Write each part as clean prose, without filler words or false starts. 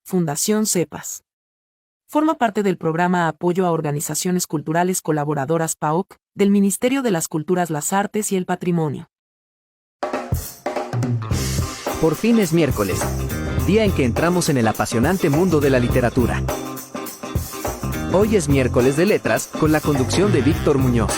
Fundación CEPAS. Forma parte del programa Apoyo a Organizaciones Culturales Colaboradoras PAOC, del Ministerio de las Culturas, las Artes y el Patrimonio. Por fin es miércoles, día en que entramos en el apasionante mundo de la literatura. Hoy es miércoles de letras, con la conducción de Víctor Muñoz.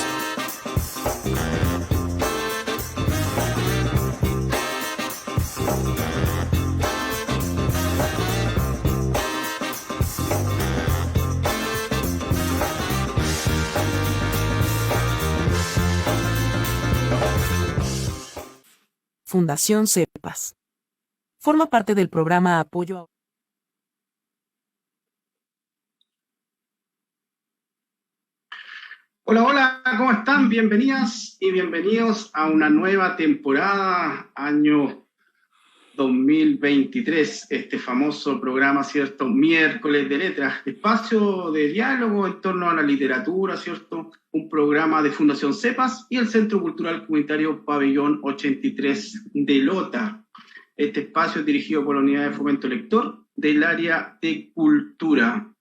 Fundación CEPAS. Forma parte del programa Apoyo a... Hola, hola, ¿cómo están? Bienvenidas y bienvenidos a una nueva temporada, año 2023, este famoso programa, ¿cierto? Miércoles de Letras, espacio de diálogo en torno a la literatura, ¿cierto? Un programa de Fundación CEPAS y el Centro Cultural Comunitario Pabellón 83 de Lota. Este espacio es dirigido por la Unidad de Fomento Lector del área de Cultura.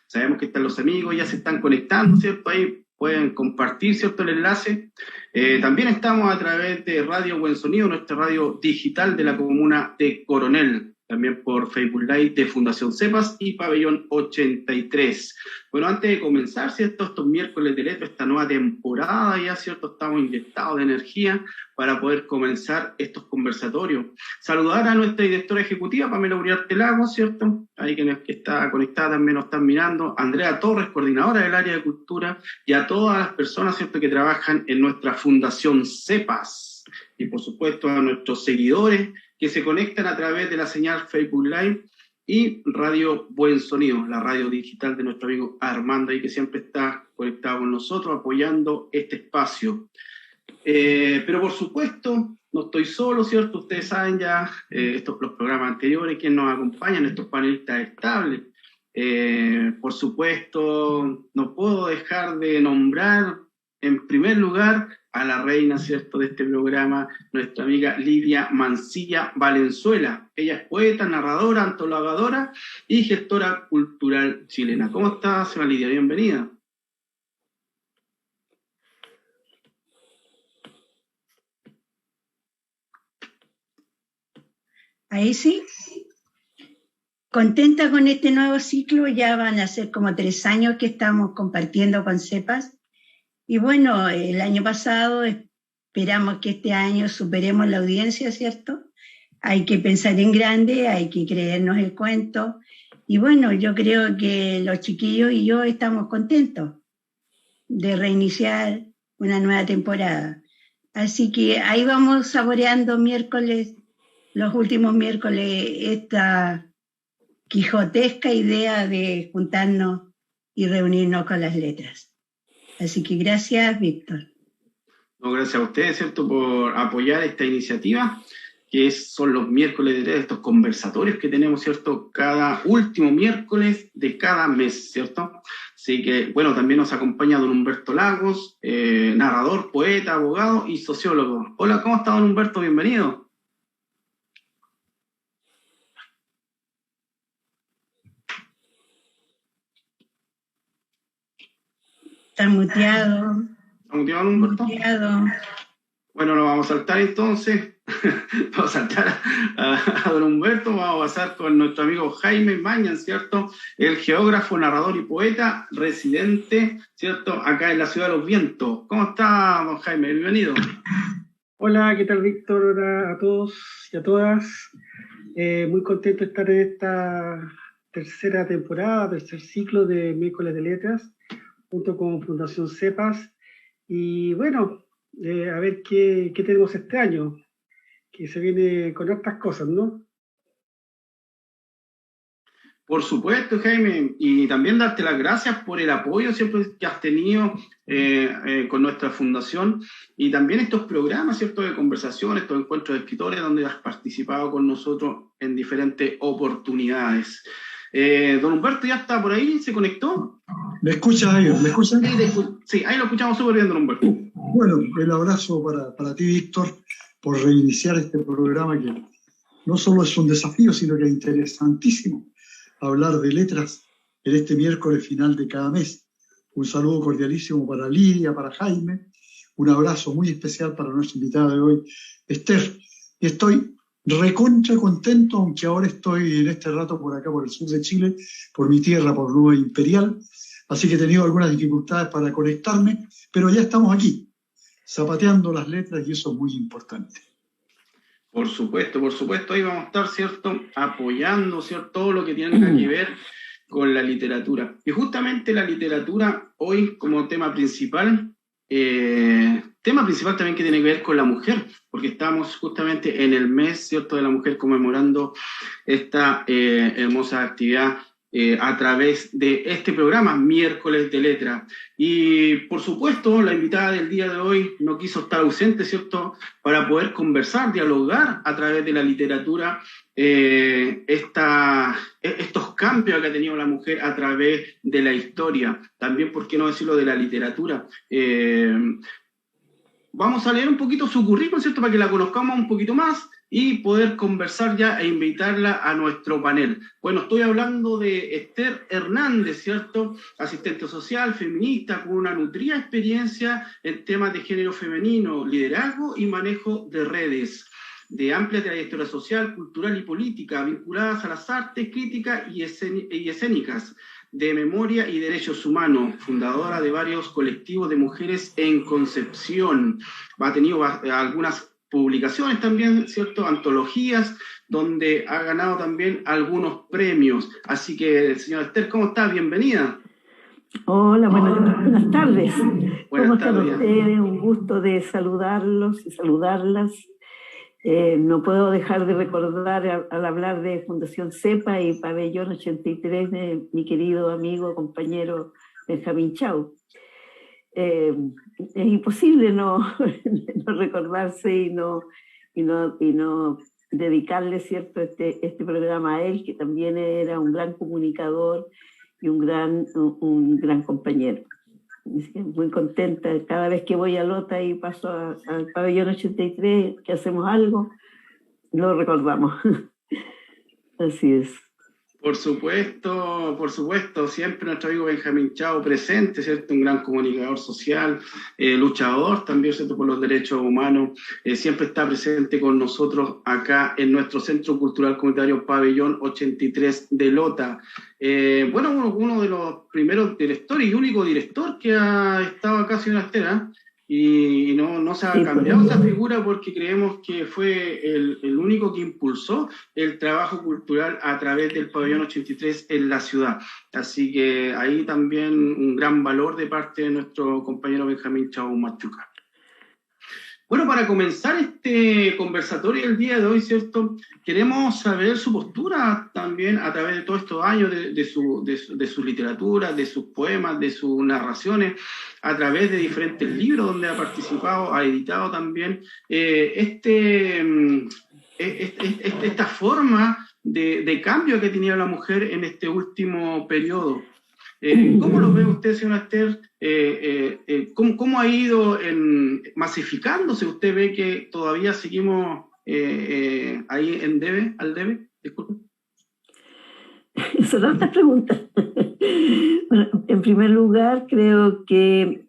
Sabemos que están los amigos, ya se están conectando, ¿cierto? Ahí pueden compartir, ¿cierto?, el enlace. También estamos a través de Radio Buen Sonido, nuestra radio digital de la comuna de Coronel, también por Facebook Live de Fundación CEPAS y Pabellón 83. Bueno, antes de comenzar, ¿cierto?, estos miércoles de letra, esta nueva temporada ya, ¿cierto?, estamos inyectados de energía para poder comenzar estos conversatorios. Saludar a nuestra directora ejecutiva, Pamela Uriarte Lagos, ¿cierto?, ahí que está conectada también nos están mirando, Andrea Torres, coordinadora del área de cultura, y a todas las personas, ¿cierto?, que trabajan en nuestra Fundación CEPAS. Y por supuesto a nuestros seguidores que se conectan a través de la señal Facebook Live y Radio Buen Sonido, la radio digital de nuestro amigo Armando, ahí que siempre está conectado con nosotros, apoyando este espacio. Pero por supuesto, no estoy solo, ¿cierto? Ustedes saben ya, los programas anteriores, quienes nos acompañan, estos panelistas estables. Por supuesto, no puedo dejar de nombrar, en primer lugar, a la reina, ¿cierto?, de este programa, nuestra amiga Lidia Mancilla Valenzuela. Ella es poeta, narradora, antologadora y gestora cultural chilena. ¿Cómo está, señora Lidia? Bienvenida. Ahí sí. Contenta con este nuevo ciclo, ya van a ser como 3 años que estamos compartiendo con CEPAS. Y bueno, el año pasado esperamos que este año superemos la audiencia, ¿cierto? Hay que pensar en grande, hay que creernos el cuento. Y bueno, yo creo que los chiquillos y yo estamos contentos de reiniciar una nueva temporada. Así que ahí vamos saboreando los últimos miércoles, esta quijotesca idea de juntarnos y reunirnos con las letras. Así que gracias, Víctor. No, gracias a ustedes, ¿cierto?, por apoyar esta iniciativa, son los miércoles de estos conversatorios que tenemos, ¿cierto?, cada último miércoles de cada mes, ¿cierto? Así que, bueno, también nos acompaña don Humberto Lagos, narrador, poeta, abogado y sociólogo. Hola, ¿cómo está, don Humberto? Bienvenido. Está muteado. ¿Está muteado, don Humberto? Muteado. Bueno, nos vamos a saltar entonces. Vamos a saltar a don Humberto. Vamos a pasar con nuestro amigo Jaime Mañan, ¿cierto? El geógrafo, narrador y poeta, residente, ¿cierto?, acá en la Ciudad de los Vientos. ¿Cómo está, don Jaime? Bienvenido. Hola, ¿qué tal, Víctor? Hola a todos y a todas. Muy contento de estar en esta tercera temporada, tercer ciclo de Miércoles de Letras, junto con Fundación CEPAS. Y bueno, a ver qué tenemos este año, que se viene con otras cosas, ¿no? Por supuesto, Jaime, y también darte las gracias por el apoyo siempre que has tenido con nuestra fundación y también estos programas, ¿cierto?, de conversación, estos encuentros de escritores donde has participado con nosotros en diferentes oportunidades. Don Humberto ya está por ahí, ¿se conectó? ¿Me escuchas ahí? ¿Me escuchan? Sí, ahí lo escuchamos súper bien, don Humberto. Bueno, el abrazo para ti, Víctor, por reiniciar este programa que no solo es un desafío, sino que es interesantísimo. hablar de letras en este miércoles final de cada mes. Un saludo cordialísimo para Lidia, para Jaime, un abrazo muy especial para nuestra invitada de hoy, Esther. Y estoy recontra contento, aunque ahora estoy en este rato por acá, por el sur de Chile, por mi tierra, por Nueva Imperial, así que he tenido algunas dificultades para conectarme, pero ya estamos aquí, zapateando las letras, y eso es muy importante. Por supuesto, ahí vamos a estar, ¿cierto?, apoyando, ¿cierto?, todo lo que tiene que ver con la literatura. Y justamente la literatura hoy como tema principal también que tiene que ver con la mujer, porque estamos justamente en el mes, ¿cierto?, de la mujer, conmemorando esta hermosa actividad a través de este programa, Miércoles de Letras. Y, por supuesto, la invitada del día de hoy no quiso estar ausente, ¿cierto?, para poder conversar, dialogar a través de la literatura estos cambios que ha tenido la mujer a través de la historia. También, ¿por qué no decirlo, de la literatura? Vamos a leer un poquito su currículum, ¿cierto?, para que la conozcamos un poquito más y poder conversar ya e invitarla a nuestro panel. Bueno, estoy hablando de Esther Hernández, ¿cierto?, asistente social, feminista, con una nutrida experiencia en temas de género femenino, liderazgo y manejo de redes, de amplia trayectoria social, cultural y política, vinculadas a las artes, críticas y escénicas, de memoria y derechos humanos, fundadora de varios colectivos de mujeres en Concepción. Ha tenido algunas publicaciones también, ¿cierto?, antologías, donde ha ganado también algunos premios. Así que, señora Esther, ¿cómo está? Bienvenida. Hola, buenas tardes. ¿Cómo están tardes. ustedes? Un gusto de saludarlos y saludarlas. No puedo dejar de recordar al hablar de Fundación CEPA y Pabellón 83 de mi querido amigo, compañero Benjamín Chau. Es imposible no recordarse y no dedicarle, ¿cierto?, este programa a él, que también era un gran comunicador y un gran compañero. Muy contenta cada vez que voy a Lota y paso al Pabellón 83, que hacemos algo, lo recordamos. Así es. Por supuesto, siempre nuestro amigo Benjamín Chau presente, ¿cierto?, un gran comunicador social, luchador también, ¿cierto?, por los derechos humanos, siempre está presente con nosotros acá en nuestro Centro Cultural Comunitario Pabellón 83 de Lota. Uno de los primeros directores y único director que ha estado acá, señora Esther, y no se ha cambiado esa figura, porque creemos que fue el único que impulsó el trabajo cultural a través del Pabellón 83 en la ciudad. Así que ahí también un gran valor de parte de nuestro compañero Benjamín Chau Machuca. Bueno, para comenzar este conversatorio el día de hoy, ¿cierto?, queremos saber su postura también a través de todos estos años de su literatura, de sus poemas, de sus narraciones, a través de diferentes libros donde ha participado, ha editado también esta forma de cambio que tenía la mujer en este último periodo. ¿Cómo lo ve usted, señora Esther? ¿Cómo ha ido masificándose? ¿Usted ve que todavía seguimos ahí al debe? Disculpe. Son otras preguntas. Bueno, en primer lugar, creo que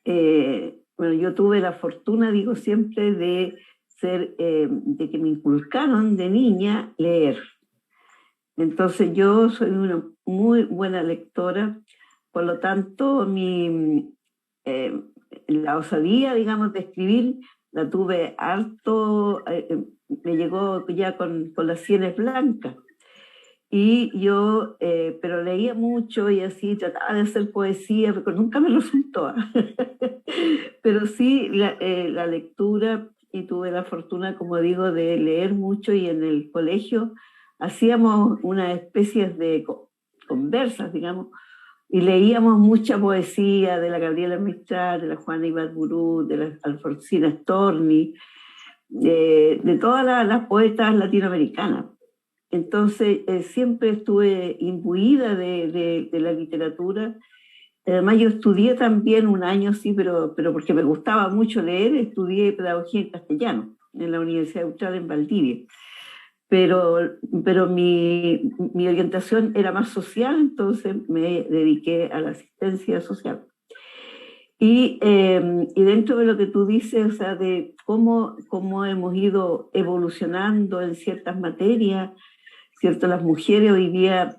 yo tuve la fortuna, digo siempre, de que me inculcaron de niña leer. Entonces yo soy una muy buena lectora, por lo tanto la osadía, digamos, de escribir la tuve harto, me llegó ya con las sienes blancas. Y yo, pero leía mucho y así trataba de hacer poesía, pero nunca me resultó. Pero sí la lectura, y tuve la fortuna, como digo, de leer mucho, y en el colegio hacíamos una especie de conversas, digamos, y leíamos mucha poesía de la Gabriela Mistral, de la Juana Ibarburu, de la Alfonsina Storni, de todas las poetas latinoamericanas. Entonces siempre estuve imbuida de la literatura. Además yo estudié también un año, sí, pero porque me gustaba mucho leer, estudié pedagogía en castellano en la Universidad Austral en Valdivia. pero mi orientación era más social, entonces me dediqué a la asistencia social. Y dentro de lo que tú dices, o sea, de cómo hemos ido evolucionando en ciertas materias, ¿cierto? Las mujeres hoy día,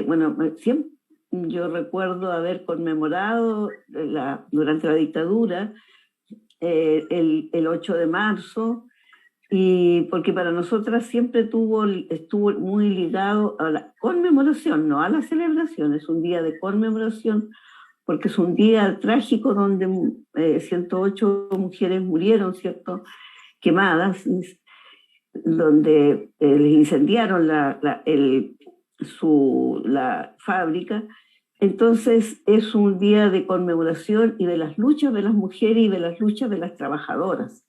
bueno, siempre yo recuerdo haber conmemorado durante la dictadura el 8 de marzo, y porque para nosotras siempre estuvo muy ligado a la conmemoración, no a la celebración, es un día de conmemoración, porque es un día trágico donde 108 mujeres murieron, ¿cierto?, quemadas, donde les incendiaron la fábrica. Entonces es un día de conmemoración y de las luchas de las mujeres y de las luchas de las trabajadoras.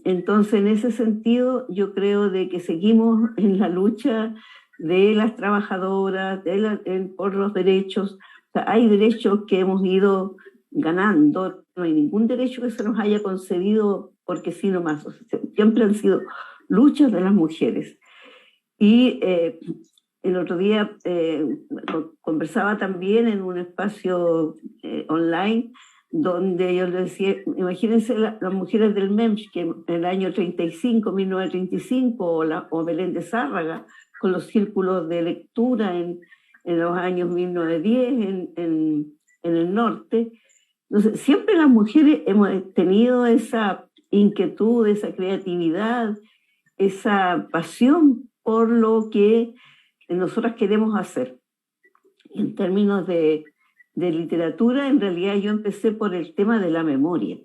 Entonces, en ese sentido, yo creo de que seguimos en la lucha de las trabajadoras, por los derechos. O sea, hay derechos que hemos ido ganando, no hay ningún derecho que se nos haya concedido porque sí nomás. O sea, siempre han sido luchas de las mujeres. Y el otro día conversaba también en un espacio online donde yo les decía, imagínense las mujeres del MEMS, que en el año 1935, o Belén de Zárraga, con los círculos de lectura en los años 1910 en el norte. Entonces, siempre las mujeres hemos tenido esa inquietud, esa creatividad, esa pasión por lo que nosotras queremos hacer. En términos de literatura, en realidad yo empecé por el tema de la memoria.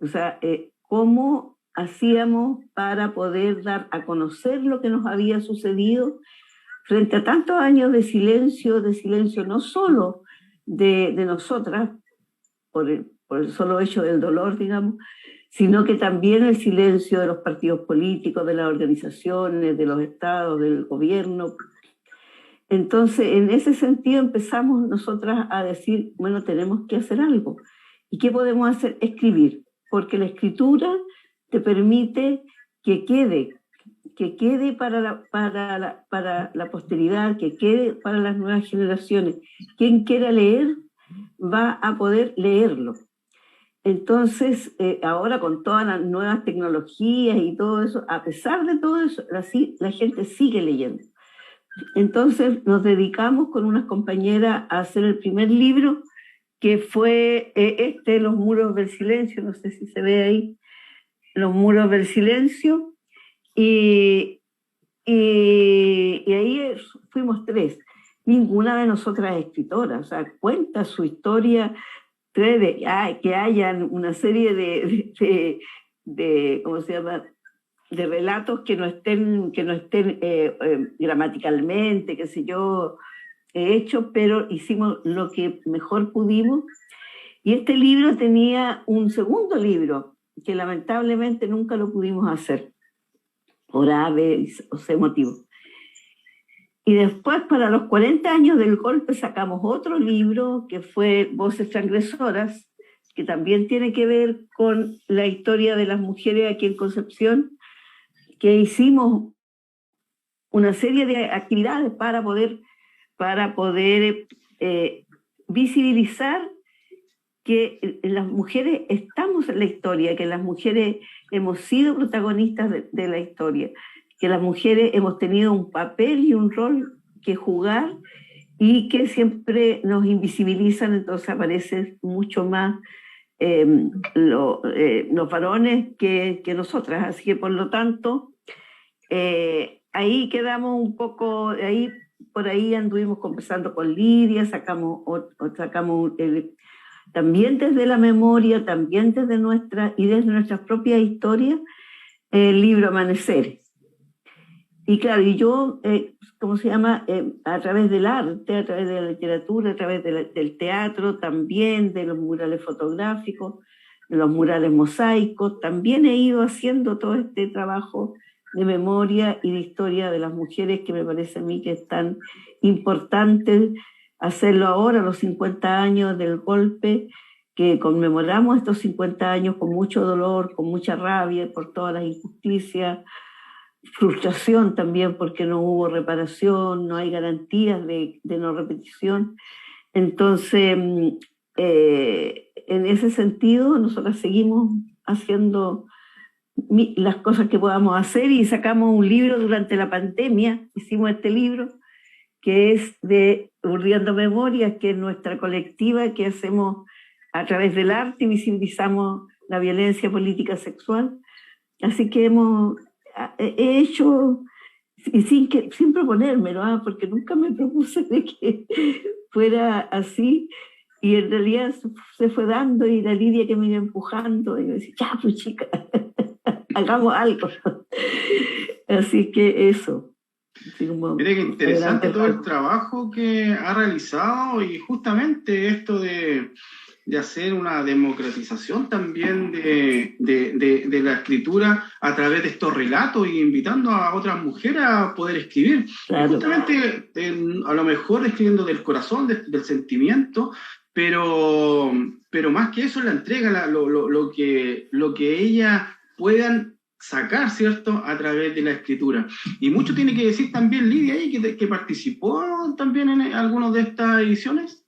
O sea, cómo hacíamos para poder dar a conocer lo que nos había sucedido frente a tantos años de silencio no solo de nosotras, por el solo hecho del dolor, digamos, sino que también el silencio de los partidos políticos, de las organizaciones, de los estados, del gobierno. Entonces, en ese sentido empezamos nosotras a decir, bueno, tenemos que hacer algo. ¿Y qué podemos hacer? Escribir, porque la escritura te permite que quede para la posteridad, que quede para las nuevas generaciones. Quien quiera leer va a poder leerlo. Entonces, ahora con todas las nuevas tecnologías y todo eso, a pesar de todo eso, la gente sigue leyendo. Entonces nos dedicamos con unas compañeras a hacer el primer libro, que fue Los muros del silencio, no sé si se ve ahí, Los muros del silencio, y ahí fuimos 3. Ninguna de nosotras es escritora, o sea, cuenta su historia, cree que hayan una serie de ¿cómo se llama?, de relatos que no estén gramaticalmente, qué sé yo, hechos, pero hicimos lo que mejor pudimos. Y este libro tenía un segundo libro, que lamentablemente nunca lo pudimos hacer, por A, B o C motivo. Y después, para los 40 años del golpe, sacamos otro libro, que fue Voces Transgresoras, que también tiene que ver con la historia de las mujeres aquí en Concepción, que hicimos una serie de actividades para poder visibilizar que las mujeres estamos en la historia, que las mujeres hemos sido protagonistas de la historia, que las mujeres hemos tenido un papel y un rol que jugar y que siempre nos invisibilizan, entonces aparecen mucho más los varones que nosotras. Así que por lo tanto, ahí quedamos un poco, por ahí anduvimos conversando con Lidia, sacamos también desde la memoria, también desde nuestras propias historias, el libro Amaneceres. Y claro, y yo, ¿cómo se llama? A través del arte, a través de la literatura, a través del teatro, también de los murales fotográficos, de los murales mosaicos, también he ido haciendo todo este trabajo de memoria y de historia de las mujeres, que me parece a mí que es tan importante hacerlo ahora, los 50 años del golpe, que conmemoramos estos 50 años con mucho dolor, con mucha rabia por todas las injusticias, frustración también porque no hubo reparación, no hay garantías de no repetición. Entonces, en ese sentido, nosotros seguimos haciendo las cosas que podamos hacer y sacamos un libro durante la pandemia, hicimos este libro que es de Urdiendo Memorias, que es nuestra colectiva que hacemos a través del arte y visibilizamos la violencia política sexual. Así que he hecho, y sin proponérmelo, porque nunca me propuse de que fuera así, y en realidad se fue dando, y la Lidia que me iba empujando, y me decía, ya, pues chica, hagamos algo. Así que eso. Mire qué interesante todo el trabajo que ha realizado, y justamente esto de hacer una democratización también de la escritura a través de estos relatos y invitando a otras mujeres a poder escribir. Claro. Justamente a lo mejor escribiendo del corazón, del sentimiento, pero más que eso la entrega, lo que ellas puedan sacar, ¿cierto?, a través de la escritura. Y mucho tiene que decir también Lidia ahí, que participó también en algunas de estas ediciones.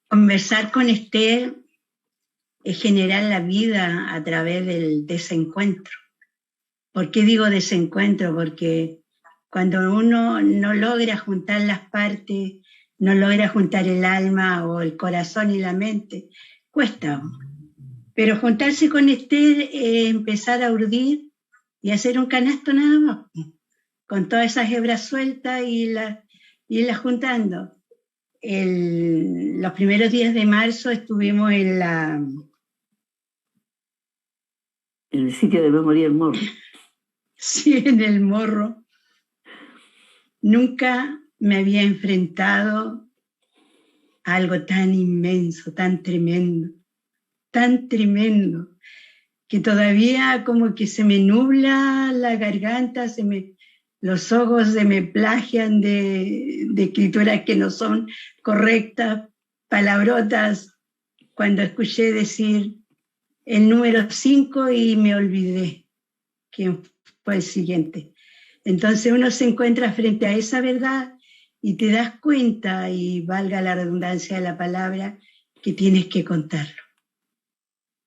Conversar con Esther es generar la vida a través del desencuentro. ¿Por qué digo desencuentro? Porque cuando uno no logra juntar las partes, no logra juntar el alma o el corazón y la mente, cuesta. Pero juntarse con Esther es empezar a urdir y hacer un canasto nada más, con todas esas hebras sueltas y las juntando. Los primeros días de marzo estuvimos en el sitio de memoria del Morro. Sí, en el Morro. Nunca me había enfrentado a algo tan inmenso, tan tremendo, que todavía como que se me nubla la garganta, los ojos se me plagian de escrituras que no son correctas, palabrotas, cuando escuché decir el número 5 y me olvidé quién fue el siguiente. Entonces uno se encuentra frente a esa verdad y te das cuenta, y valga la redundancia de la palabra, que tienes que contarlo,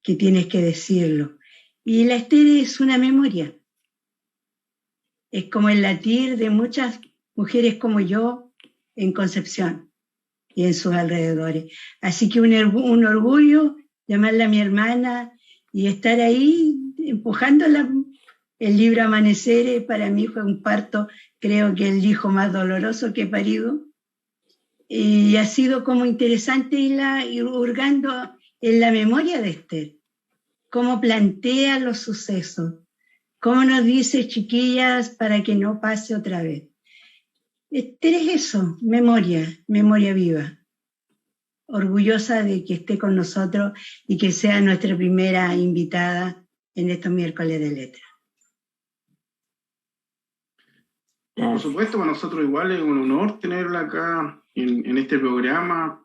que tienes que decirlo. Y la Esther es una memoria. Es como el latir de muchas mujeres como yo en Concepción y en sus alrededores. Así que un orgullo llamarla a mi hermana y estar ahí empujándola. El libro Amaneceres para mí fue un parto, creo que el hijo más doloroso que he parido. Y ha sido como interesante ir hurgando en la memoria de Esther, cómo plantea los sucesos, cómo nos dice, chiquillas, para que no pase otra vez. Esther es eso, memoria viva. Orgullosa de que esté con nosotros y que sea nuestra primera invitada en estos miércoles de letras. Por supuesto, para nosotros igual es un honor tenerla acá en este programa,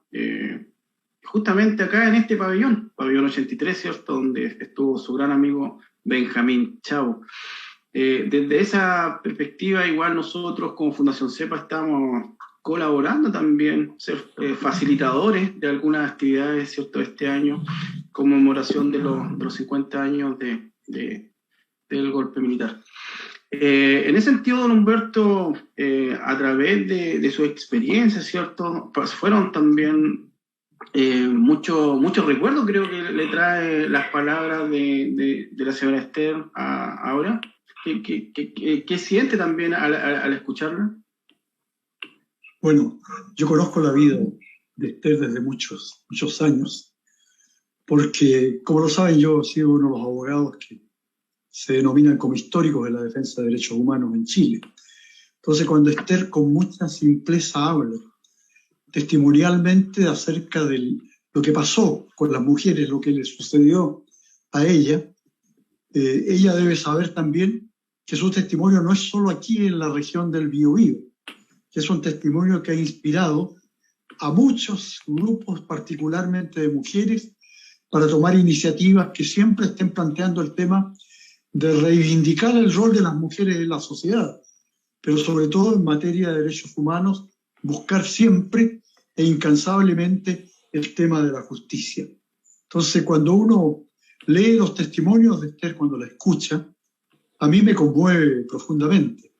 justamente acá en este pabellón 83, ¿cierto?, donde estuvo su gran amigo Benjamín Chavo. Desde esa perspectiva, igual nosotros como Fundación CEPA estamos colaborando también, ser facilitadores de algunas actividades, ¿cierto?, este año, conmemoración de los 50 años del golpe militar. En ese sentido, don Humberto, a través de su experiencia, ¿cierto?, pues fueron también muchos recuerdos, creo que le trae las palabras de la señora Esther ahora. ¿Qué siente también al escucharla? Bueno, yo conozco la vida de Esther desde muchos años, porque, como lo saben, yo he sido uno de los abogados que se denominan como históricos de la defensa de derechos humanos en Chile. Entonces, cuando Esther con mucha simpleza habla testimonialmente acerca de lo que pasó con las mujeres, lo que le sucedió a ella, ella debe saber también que su testimonio no es solo aquí en la región del Biobío, que es un testimonio que ha inspirado a muchos grupos, particularmente de mujeres, para tomar iniciativas que siempre estén planteando el tema de reivindicar el rol de las mujeres en la sociedad, pero sobre todo en materia de derechos humanos, buscar siempre e incansablemente el tema de la justicia. Entonces, cuando uno lee los testimonios de Esther, cuando la escucha, a mí me conmueve profundamente,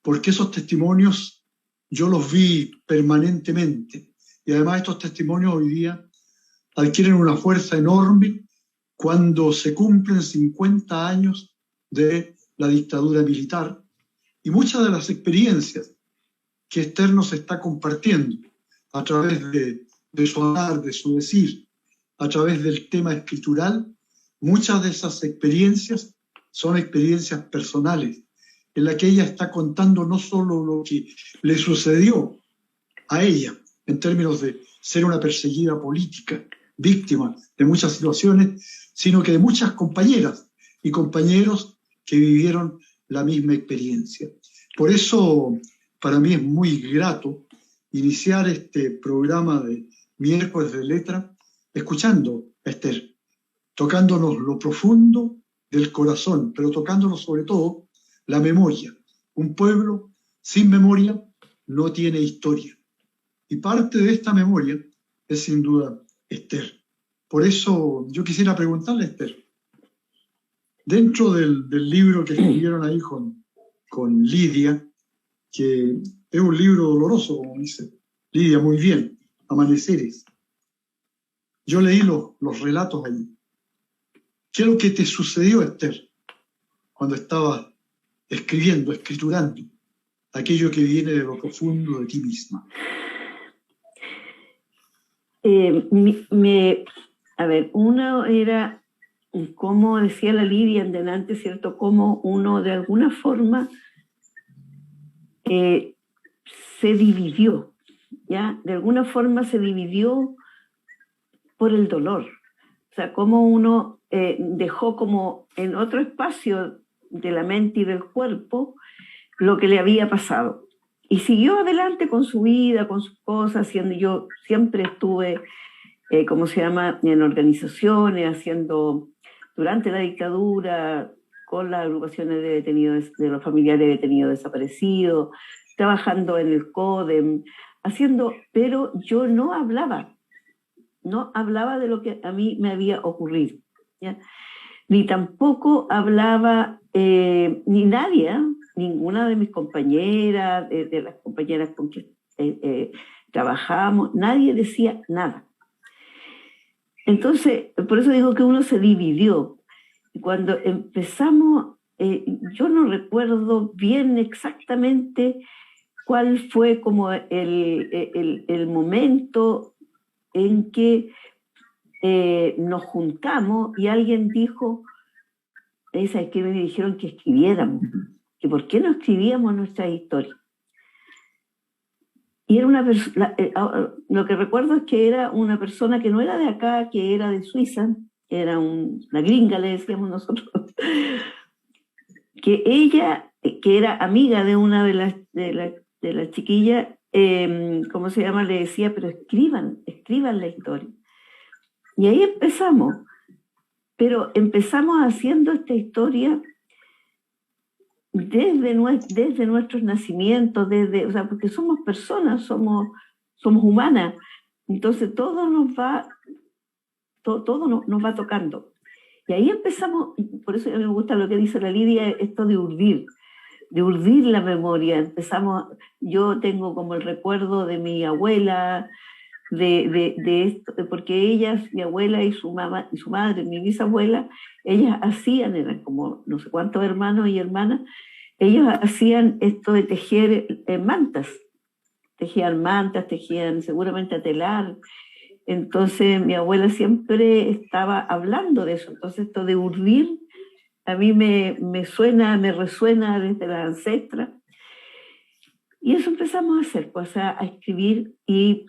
porque esos testimonios yo los vi permanentemente, y además estos testimonios hoy día adquieren una fuerza enorme cuando se cumplen 50 años de la dictadura militar, y muchas de las experiencias que Esther nos está compartiendo a través de su hablar, de su decir, a través del tema escritural, muchas de esas experiencias son experiencias personales, en las que ella está contando no solo lo que le sucedió a ella, en términos de ser una perseguida política, víctima de muchas situaciones, sino que de muchas compañeras y compañeros que vivieron la misma experiencia. Por eso, para mí es muy grato iniciar este programa de Miércoles de Letra escuchando a Esther, tocándonos lo profundo del corazón, pero tocándonos sobre todo la memoria. Un pueblo sin memoria no tiene historia. Y parte de esta memoria es sin duda Esther. Por eso yo quisiera preguntarle a Esther, dentro del libro que escribieron ahí con Lidia, que es un libro doloroso, como dice Lidia muy bien, Amaneceres. Yo leí los relatos allí. ¿Qué es lo que te sucedió, Esther, cuando estabas escriturando aquello que viene de lo profundo de ti misma? A ver, uno era, como decía la Lidia en delante, ¿cierto? Cómo uno de alguna forma se dividió, ¿ya? De alguna forma se dividió por el dolor. O sea, cómo uno dejó como en otro espacio de la mente y del cuerpo lo que le había pasado. Y siguió adelante con su vida, con sus cosas, haciendo, yo siempre estuve, ¿cómo se llama?, en organizaciones, haciendo, durante la dictadura, con las agrupaciones de detenidos, de los familiares de detenidos desaparecidos, trabajando en el CODEM, haciendo, pero yo no hablaba de lo que a mí me había ocurrido, ¿ya? Ni tampoco hablaba, ni nadie, ninguna de mis compañeras, de las compañeras con que trabajamos, nadie decía nada. Entonces, por eso digo que uno se dividió. Cuando empezamos, yo no recuerdo bien exactamente cuál fue como el momento en que nos juntamos y alguien dijo, ¿sabes qué? Me dijeron que escribiéramos, que por qué no escribíamos nuestra historia. Y era una persona, lo que recuerdo es que era una persona que no era de acá, que era de Suiza, era una gringa, le decíamos nosotros, que ella, que era amiga de una de las chiquillas, ¿cómo se llama? Le decía, pero escriban la historia. Y ahí empezamos, pero empezamos haciendo esta historia desde nuestros nacimientos, o sea, porque somos personas, somos humanas, entonces todo nos va tocando. Y ahí empezamos, por eso a mí me gusta lo que dice la Lidia, esto de urdir la memoria. Empezamos, yo tengo como el recuerdo de mi abuela, de esto, porque ellas, mi abuela y su mamá y su madre, mi bisabuela, ellas hacían, eran como no sé cuántos hermanos y hermanas, ellos hacían esto de tejer mantas, tejían seguramente a telar. Entonces mi abuela siempre estaba hablando de eso. Entonces esto de urdir a mí me resuena desde la ancestra. Y eso empezamos a hacer, pues a escribir y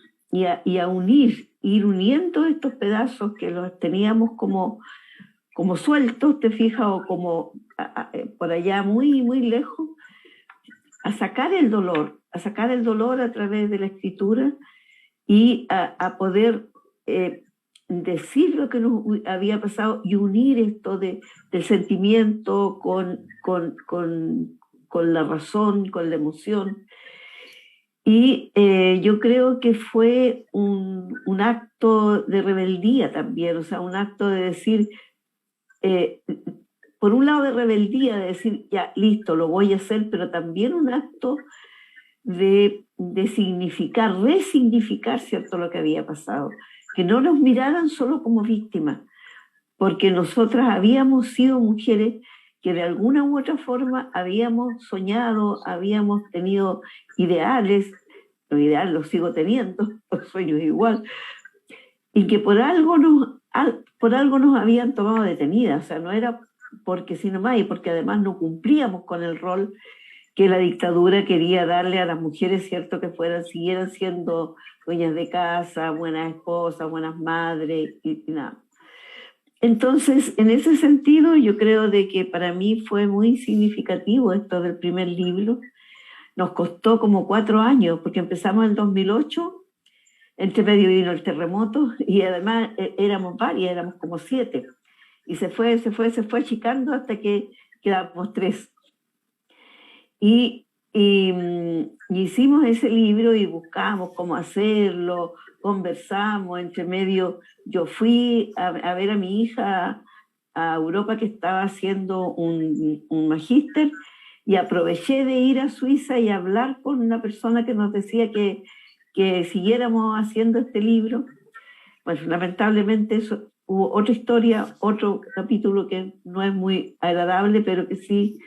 a unir, ir uniendo estos pedazos que los teníamos como sueltos, te fijas, o como por allá muy, muy lejos, a sacar el dolor a través de la escritura y a poder decir lo que nos había pasado y unir esto del sentimiento con la razón, con la emoción. Y yo creo que fue un acto de rebeldía también, o sea, un acto de decir, por un lado de rebeldía, de decir, ya, listo, lo voy a hacer, pero también un acto de significar, resignificar, ¿cierto?, lo que había pasado. Que no nos miraran solo como víctimas, porque nosotras habíamos sido mujeres que de alguna u otra forma habíamos soñado, habíamos tenido ideales, los ideales los sigo teniendo, los sueños igual, y que por algo nos habían tomado detenidas, o sea, no era porque sí nomás, y porque además no cumplíamos con el rol que la dictadura quería darle a las mujeres, cierto, que siguieran siendo dueñas de casa, buenas esposas, buenas madres, y nada. Entonces, en ese sentido, yo creo de que para mí fue muy significativo esto del primer libro. Nos costó como 4 años, porque empezamos en el 2008, entre medio vino el terremoto, y además éramos varias, éramos como 7. Y se fue achicando hasta que quedamos 3. Y hicimos ese libro y buscamos cómo hacerlo, conversamos, entre medio yo fui a ver a mi hija a Europa, que estaba haciendo un magíster, y aproveché de ir a Suiza y hablar con una persona que nos decía que siguiéramos haciendo este libro. Pues lamentablemente hubo otra historia, otro capítulo que no es muy agradable, pero que sí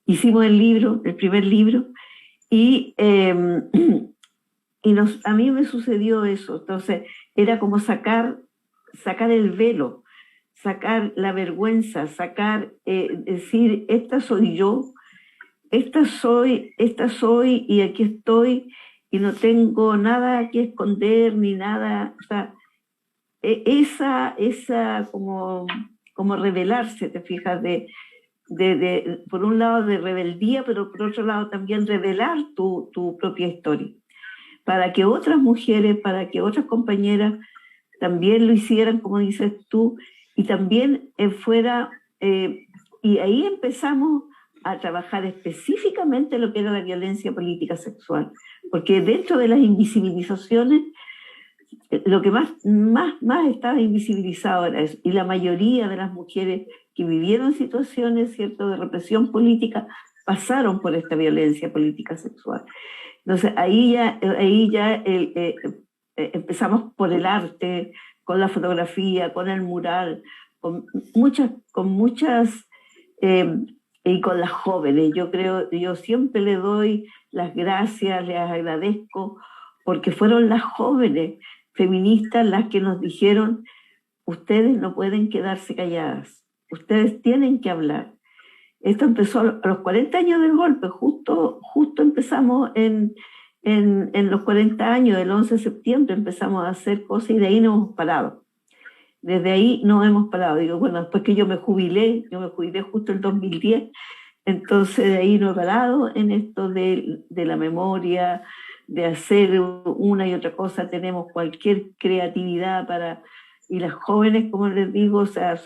hicimos el primer libro, y a mí me sucedió eso. Entonces era como sacar el velo, sacar la vergüenza, decir, esta soy yo, esta soy y aquí estoy, y no tengo nada que esconder ni nada. O sea, esa como rebelarse, te fijas, por un lado de rebeldía, pero por otro lado también revelar tu propia historia, para que otras mujeres, para que otras compañeras también lo hicieran, como dices tú, y también y ahí empezamos a trabajar específicamente lo que era la violencia política sexual, porque dentro de las invisibilizaciones, lo que más estaba invisibilizado era eso, y la mayoría de las mujeres que vivieron situaciones, ¿cierto?, de represión política, pasaron por esta violencia política sexual. Entonces ahí ya empezamos por el arte, con la fotografía, con el mural, con muchas y con las jóvenes. Yo siempre le doy las gracias, les agradezco, porque fueron las jóvenes feministas las que nos dijeron, ustedes no pueden quedarse calladas, ustedes tienen que hablar. Esto empezó a los 40 años del golpe, justo empezamos en los 40 años, el 11 de septiembre empezamos a hacer cosas, y de ahí no hemos parado. Desde ahí no hemos parado. Digo, bueno, después que yo me jubilé justo en 2010, entonces de ahí no he parado en esto de la memoria, de hacer una y otra cosa. Tenemos cualquier creatividad y las jóvenes, como les digo, o sea,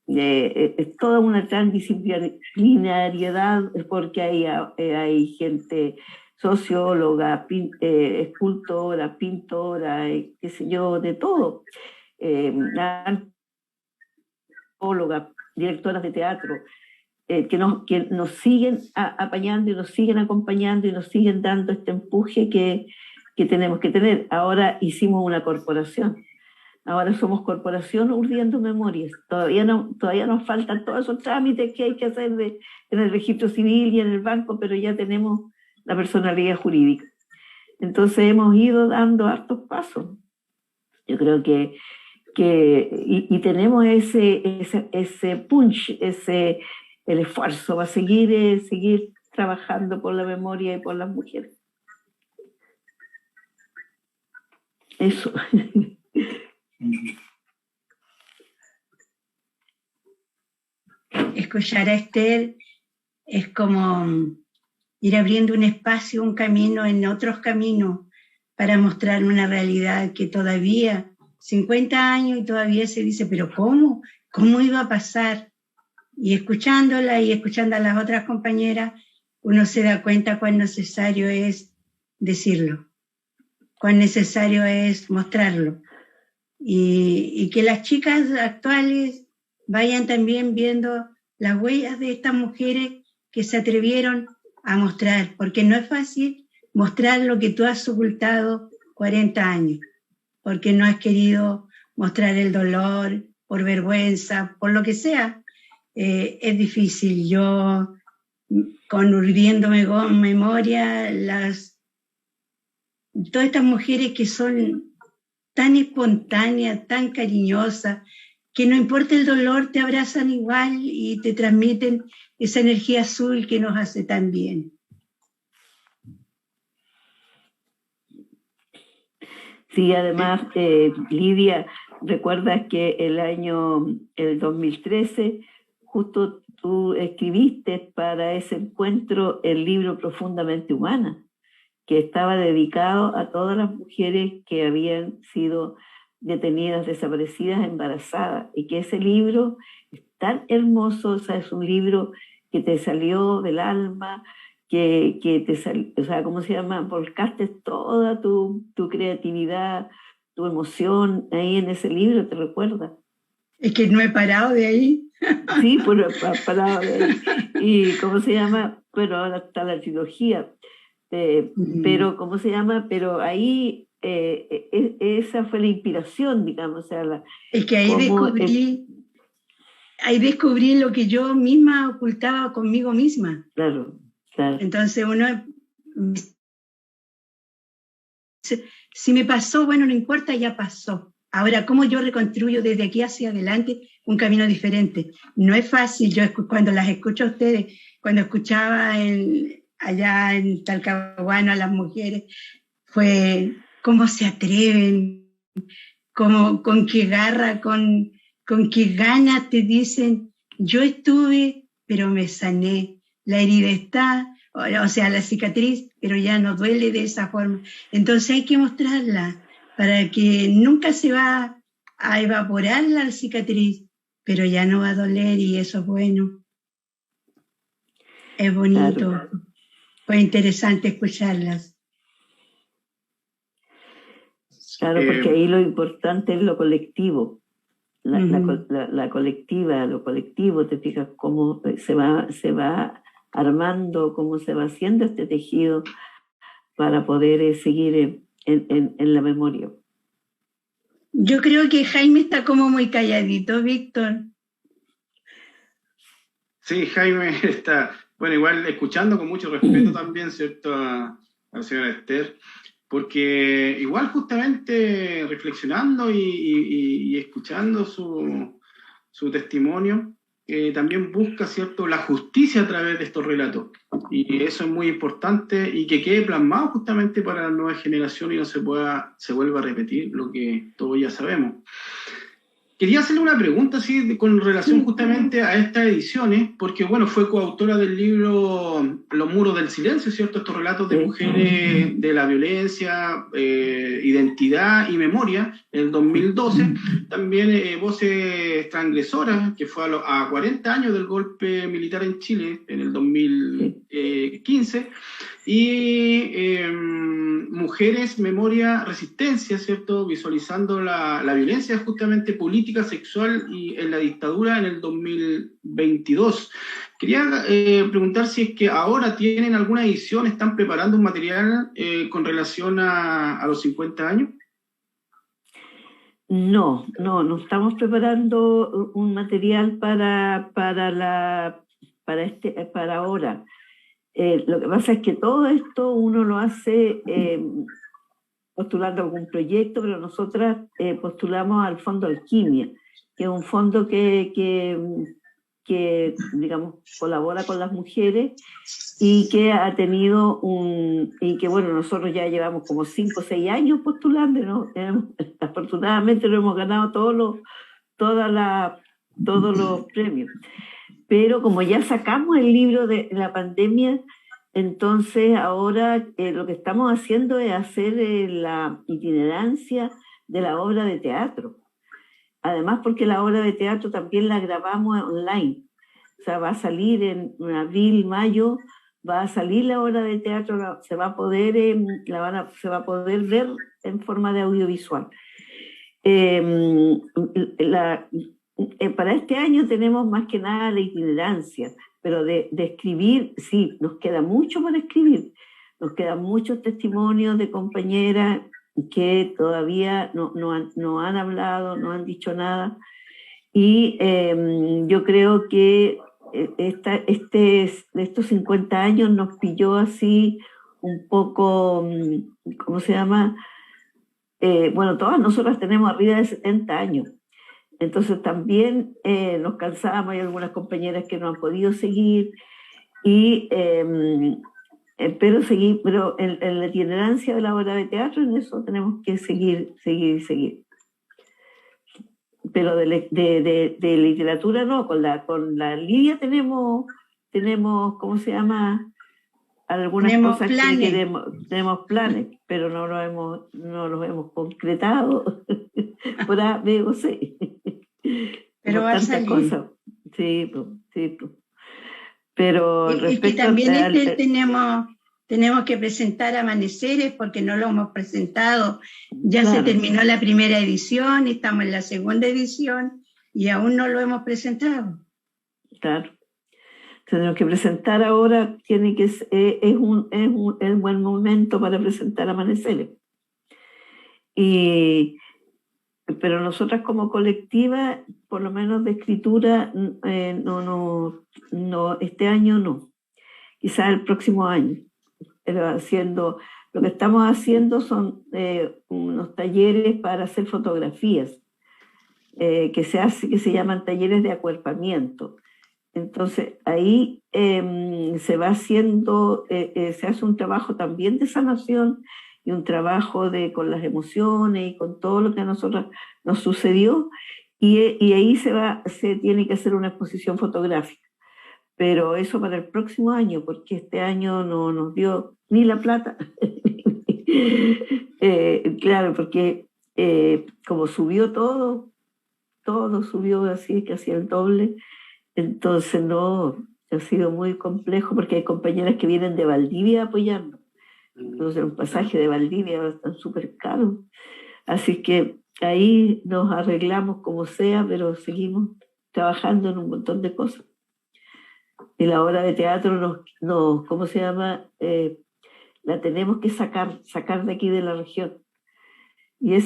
es toda una transdisciplinariedad, porque hay gente socióloga, escultora, pintora, qué sé yo, de todo, antropóloga, directoras de teatro, que nos siguen apañando y nos siguen acompañando y nos siguen dando este empuje que tenemos que tener. Ahora hicimos una corporación. Ahora somos corporación Urdiendo Memorias. Todavía nos faltan todos esos trámites que hay que hacer en el registro civil y en el banco, pero ya tenemos la personalidad jurídica. Entonces hemos ido dando hartos pasos. Yo creo que tenemos ese punch, el esfuerzo para seguir trabajando por la memoria y por las mujeres. Eso. Escuchar a Esther es como ir abriendo un espacio, un camino en otros caminos, para mostrar una realidad que todavía 50 años y todavía se dice, pero ¿cómo? ¿Cómo iba a pasar? Y escuchándola y escuchando a las otras compañeras, uno se da cuenta cuán necesario es decirlo, cuán necesario es mostrarlo. Y que las chicas actuales vayan también viendo las huellas de estas mujeres que se atrevieron a mostrar, porque no es fácil mostrar lo que tú has ocultado 40 años, porque no has querido mostrar el dolor, por vergüenza, por lo que sea. Es difícil. Yo, conurbiéndome con memoria, todas estas mujeres que son tan espontáneas, tan cariñosas, que no importa el dolor, te abrazan igual y te transmiten esa energía azul que nos hace tan bien. Sí, además, Lidia, recuerdas que el 2013, justo tú escribiste para ese encuentro el libro Profundamente Humana, que estaba dedicado a todas las mujeres que habían sido detenidas, desaparecidas, embarazadas, y que ese libro es tan hermoso, o sea, es un libro que te salió del alma, que te salió, o sea, ¿cómo se llama? Volcaste toda tu creatividad, tu emoción ahí en ese libro, ¿te recuerdas? Es que no he parado de ahí. Sí, pues parado de ahí. Y ¿cómo se llama? Bueno, ahora está la trilogía. Pero, ¿cómo se llama? Pero ahí esa fue la inspiración, digamos. O sea, es que ahí descubrí lo que yo misma ocultaba conmigo misma. Claro, claro. Entonces uno, si me pasó, bueno, no importa, ya pasó. Ahora, ¿cómo yo reconstruyo desde aquí hacia adelante un camino diferente? No es fácil. Yo cuando las escucho a ustedes, cuando escuchaba allá en Talcahuano a las mujeres, fue cómo se atreven, con qué garra, con qué ganas te dicen, yo estuve, pero me sané, la herida está, o sea, la cicatriz, pero ya no duele de esa forma. Entonces hay que mostrarla para que nunca se va a evaporar la cicatriz, pero ya no va a doler y eso es bueno. Es bonito. Claro. Fue interesante escucharlas. Claro, porque ahí lo importante es lo colectivo, la colectiva, lo colectivo, te fijas cómo se va armando, cómo se va haciendo este tejido para poder seguir en la memoria. Yo creo que Jaime está como muy calladito, Víctor. Sí, Jaime está, bueno, igual escuchando con mucho respeto también, ¿cierto?, a la señora Esther, porque igual justamente reflexionando y escuchando su testimonio, también busca, ¿cierto?, la justicia a través de estos relatos. Y eso es muy importante y que quede plasmado justamente para la nueva generación y no se vuelva a repetir lo que todos ya sabemos. Quería hacerle una pregunta así con relación justamente a estas ediciones, porque bueno, fue coautora del libro Los muros del silencio, ¿cierto? Estos relatos de mujeres, de la violencia, identidad y memoria, en el 2012. También Voces Transgresoras, que fue a 40 años del golpe militar en Chile, en el 2015. Y Mujeres, Memoria, Resistencia, ¿cierto? Visualizando la violencia justamente política, sexual y en la dictadura en el 2022. Quería preguntar si es que ahora tienen alguna edición, están preparando un material con relación a los 50 años. No estamos preparando un material para ahora. Lo que pasa es que todo esto uno lo hace postulando algún proyecto, pero nosotras postulamos al Fondo Alquimia, que es un fondo que digamos, colabora con las mujeres y que ha tenido y que bueno, nosotros ya llevamos como 5 o 6 años postulando, ¿no? Afortunadamente no hemos ganado todos los premios. Pero como ya sacamos el libro de la pandemia, entonces ahora lo que estamos haciendo es hacer la itinerancia de la obra de teatro. Además, porque la obra de teatro también la grabamos online. O sea, va a salir en abril, mayo, va a salir la obra de teatro, se va a poder, se va a poder ver en forma de audiovisual. Para este año tenemos más que nada la itinerancia, pero de escribir, sí, nos queda mucho por escribir. Nos quedan muchos testimonios de compañeras que todavía no han hablado, no han dicho nada. Y yo creo que estos 50 años nos pilló así un poco, ¿cómo se llama? Bueno, todas nosotras tenemos arriba de 70 años. Entonces también nos cansábamos, hay algunas compañeras que no han podido seguir, pero en la itinerancia de la obra de teatro, en eso tenemos que seguir. Pero de literatura no, con la Lidia tenemos, ¿cómo se llama? Algunas tenemos cosas planes. que tenemos planes, pero no los hemos concretado por A, B o C. Pero va a salir. Cosas. Sí. Pero y que también tenemos que presentar Amaneceres porque no lo hemos presentado. Ya claro. Se terminó la primera edición, estamos en la segunda edición y aún no lo hemos presentado. Claro. Tenemos que presentar ahora, es un buen momento para presentar Amaneceres. Pero nosotras como colectiva, por lo menos de escritura, no, este año no. Quizás el próximo año. Lo que estamos haciendo son unos talleres para hacer fotografías, que se llaman talleres de acuerpamiento. Entonces ahí se hace un trabajo también de sanación y un trabajo con las emociones y con todo lo que a nosotros nos sucedió, y ahí se tiene que hacer una exposición fotográfica. Pero eso para el próximo año, porque este año no nos dio ni la plata. Claro, porque como subió todo subió así, casi el doble, entonces no, ha sido muy complejo, porque hay compañeras que vienen de Valdivia a apoyarnos. Entonces un pasaje de Valdivia está súper caro. Así que ahí nos arreglamos como sea, pero seguimos trabajando en un montón de cosas. Y la obra de teatro ¿cómo se llama? La tenemos que sacar de aquí de la región. Y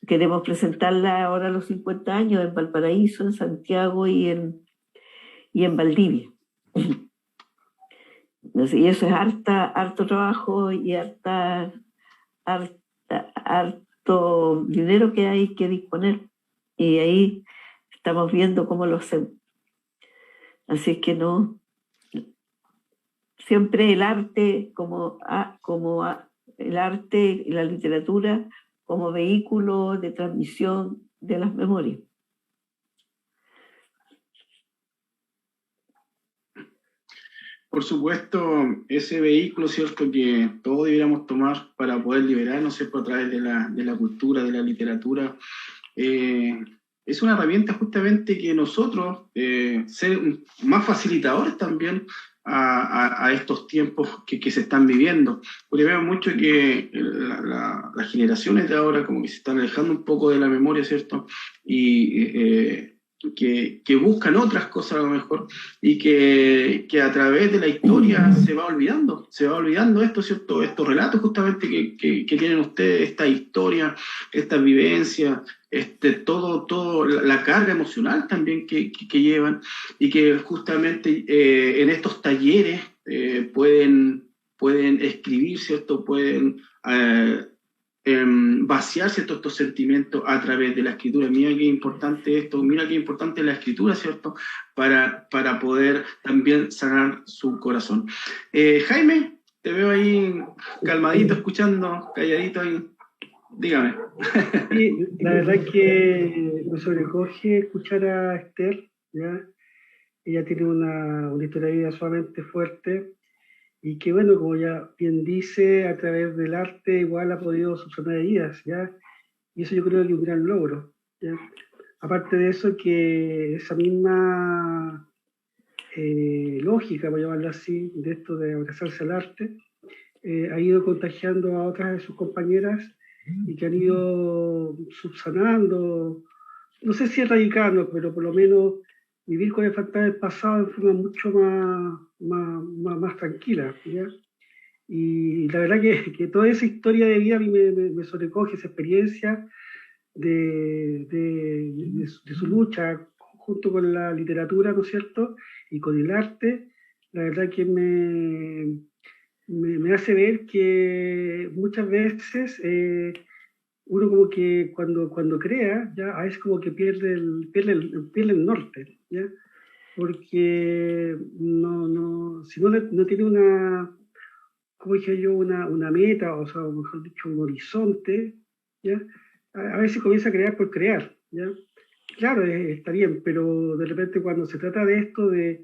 queremos presentarla ahora a los 50 años en Valparaíso, en Santiago y en Valdivia. Y eso es harto trabajo y harto dinero que hay que disponer. Y ahí estamos viendo cómo lo hacemos. Así es que no. Siempre el arte el arte y la literatura como vehículo de transmisión de las memorias. Por supuesto, ese vehículo, ¿cierto?, que todos deberíamos tomar para poder liberarnos, ¿cierto?, a través de la cultura, de la literatura, es una herramienta justamente que nosotros, ser más facilitadores también a estos tiempos que se están viviendo. Porque veo mucho que las generaciones de ahora como que se están alejando un poco de la memoria, ¿cierto? Y que buscan otras cosas a lo mejor, y que a través de la historia se va olvidando esto, ¿cierto? Estos relatos justamente que tienen ustedes, esta historia, esta vivencia, todo la carga emocional también que llevan, y que justamente en estos talleres pueden escribir, ¿cierto? Pueden vaciar ciertos estos sentimientos a través de la escritura. Mira qué importante esto, mira qué importante es la escritura, ¿cierto? Para poder también sanar su corazón. Jaime, te veo ahí calmadito, escuchando, calladito ahí. Dígame. Sí, la verdad es que me sobrecoge escuchar a Esther, ¿ya? Ella tiene una historia de vida sumamente fuerte, y que bueno, como ya bien dice, a través del arte igual ha podido subsanar heridas, ¿ya? Y eso yo creo que es un gran logro, ¿ya? Aparte de eso, que esa misma lógica, por llamarlo así, de esto de abrazarse al arte, ha ido contagiando a otras de sus compañeras y que han ido subsanando, no sé si erradicando, pero por lo menos vivir con el fantasma del pasado de forma mucho más tranquila, ¿ya? Y la verdad que toda esa historia de vida a mí me sobrecoge, esa experiencia de su lucha junto con la literatura, ¿no es cierto? Y con el arte, la verdad que me hace ver que muchas veces uno como que cuando crea, ya a veces como que pierde el norte, ¿ya? Porque si no tiene como dije yo, una meta, o sea, mejor dicho, un horizonte, ¿ya? A veces comienza a crear por crear, ¿ya? Claro, está bien, pero de repente cuando se trata de esto, de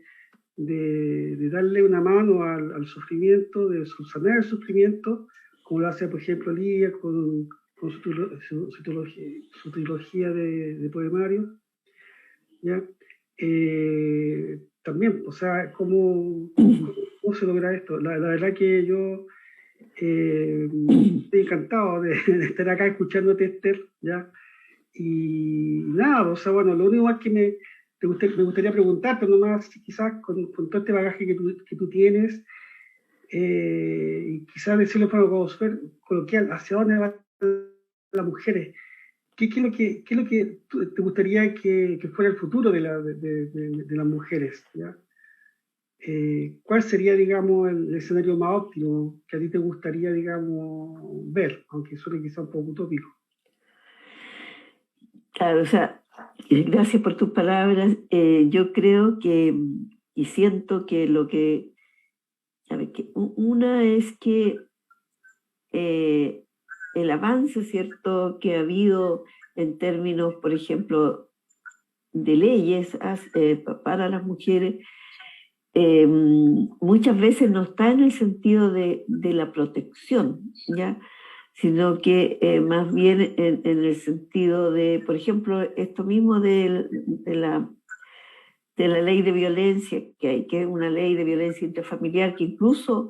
darle una mano al sufrimiento, de subsanar el sufrimiento, como lo hace, por ejemplo, Lidia con su trilogía de poemarios, ¿ya? También, o sea, ¿cómo se logra esto? La verdad que yo estoy encantado de estar acá escuchándote, Esther, ¿ya? Y nada, o sea, bueno, lo único más que me gustaría preguntarte, nomás, quizás con todo este bagaje que tú tienes, y quizás decirlo para coloquial, ¿hacia dónde van las mujeres? ¿Qué es lo que te gustaría que fuera el futuro de las mujeres? ¿Ya? ¿Cuál sería, digamos, el escenario más óptimo que a ti te gustaría, digamos, ver, aunque suene quizá un poco utópico? Claro, o sea, gracias por tus palabras. Yo creo que y siento que ¿sabes qué? Una es que el avance, ¿cierto?, que ha habido en términos, por ejemplo, de leyes para las mujeres, muchas veces no está en el sentido de la protección, ¿ya? Sino que más bien en el sentido de, por ejemplo, esto mismo de la ley de violencia que hay, que es una ley de violencia intrafamiliar que incluso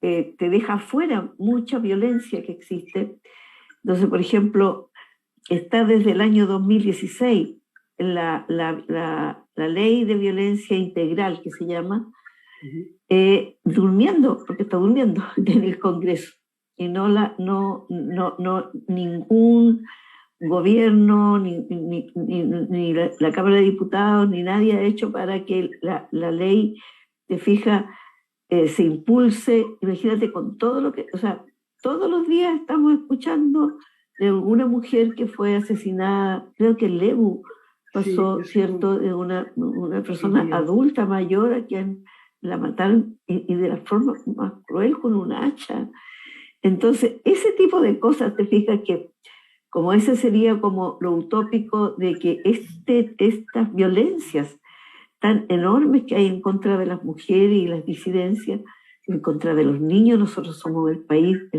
te deja fuera mucha violencia que existe. Entonces, por ejemplo, está desde el año 2016 la ley de violencia integral, que se llama, durmiendo, porque está durmiendo en el Congreso. Y no ningún gobierno, ni la Cámara de Diputados, ni nadie ha hecho para que la ley, te fijas, se impulse. Imagínate con todo lo que, o sea, todos los días estamos escuchando de alguna mujer que fue asesinada, creo que en Lebu pasó, sí, ¿cierto?, de una persona adulta mayor a quien la mataron y de la forma más cruel con un hacha. Entonces, ese tipo de cosas, te fijas que como ese sería como lo utópico de que estas violencias tan enormes que hay en contra de las mujeres y las disidencias, en contra de los niños, nosotros somos el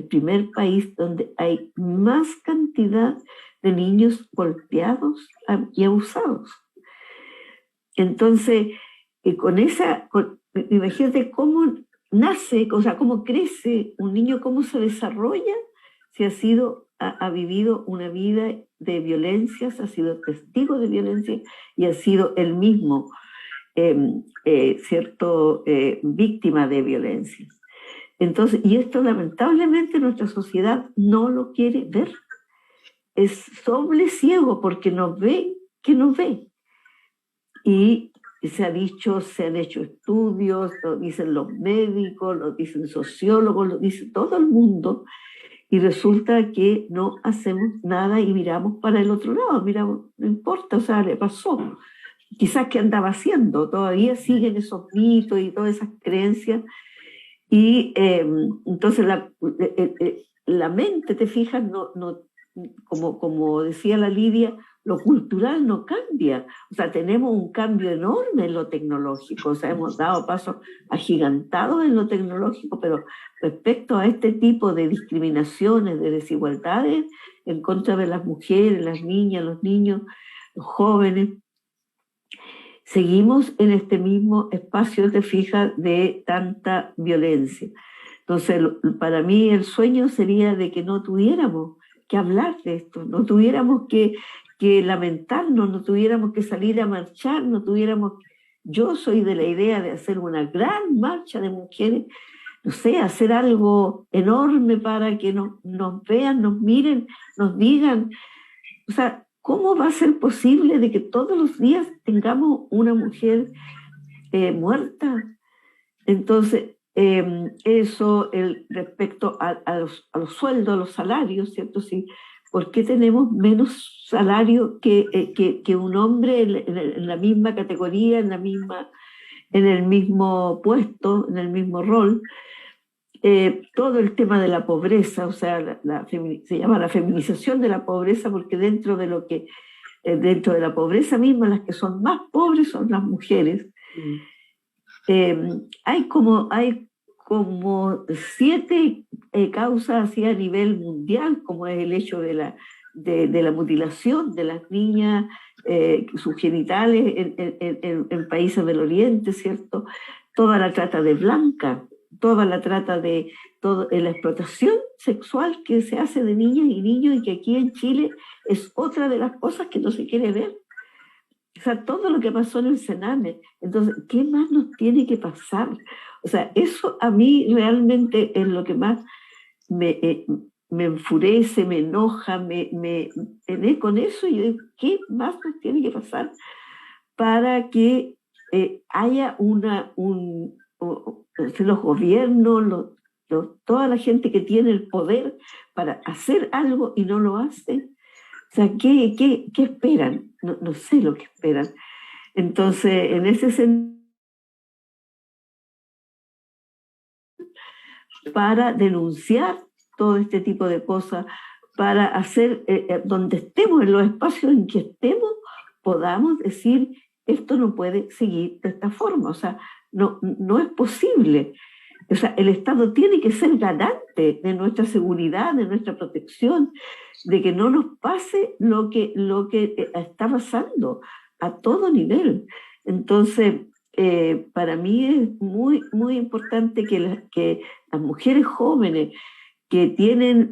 primer país donde hay más cantidad de niños golpeados y abusados. Entonces, imagínate cómo nace, o sea, cómo crece un niño, cómo se desarrolla, si ha vivido una vida de violencias, ha sido testigo de violencia y ha sido él mismo víctima de violencia. Entonces, y esto lamentablemente nuestra sociedad no lo quiere ver. Es doble ciego porque no ve que no ve. Y se han hecho estudios, lo dicen los médicos, lo dicen sociólogos, lo dice todo el mundo, y resulta que no hacemos nada y miramos para el otro lado, miramos, no importa, o sea, le pasó. Quizás que andaba haciendo, todavía siguen esos mitos y todas esas creencias. Y entonces la mente, te fijas, como decía la Lidia, lo cultural no cambia. O sea, tenemos un cambio enorme en lo tecnológico, o sea, hemos dado pasos agigantados en lo tecnológico, pero respecto a este tipo de discriminaciones, de desigualdades en contra de las mujeres, las niñas, los niños, los jóvenes, seguimos en este mismo espacio, te fijas, de tanta violencia. Entonces, para mí el sueño sería de que no tuviéramos que hablar de esto, no tuviéramos que lamentarnos, no tuviéramos que salir a marchar, no tuviéramos... Yo soy de la idea de hacer una gran marcha de mujeres, no sé, hacer algo enorme para que nos vean, nos miren, nos digan. O sea, ¿cómo va a ser posible de que todos los días tengamos una mujer muerta? Entonces, eso respecto a los sueldos, a los salarios, ¿cierto? Sí, ¿por qué tenemos menos salario que un hombre en la misma categoría, en el mismo puesto, en el mismo rol? Todo el tema de la pobreza, o sea, se llama la feminización de la pobreza, porque dentro de la pobreza misma, las que son más pobres son las mujeres. Hay como 7 causas así a nivel mundial, como es el hecho de la mutilación de las niñas, sus genitales en países del Oriente, ¿cierto? Toda la trata de blancas, toda la trata de la explotación sexual que se hace de niñas y niños, y que aquí en Chile es otra de las cosas que no se quiere ver. O sea, todo lo que pasó en el Sename. Entonces, ¿qué más nos tiene que pasar? O sea, eso a mí realmente es lo que más me enfurece, me enoja, me con eso, y yo digo, ¿qué más nos tiene que pasar para que haya los gobiernos, toda la gente que tiene el poder para hacer algo y no lo hace? O sea, ¿qué esperan? No sé lo que esperan. Entonces, en ese sentido, para denunciar todo este tipo de cosas, para hacer, donde estemos, en los espacios en que estemos, podamos decir, esto no puede seguir de esta forma. O sea, no es posible. O sea, el Estado tiene que ser garante de nuestra seguridad, de nuestra protección, de que no nos pase lo que está pasando a todo nivel. Entonces, para mí es muy, muy importante que las mujeres jóvenes que tienen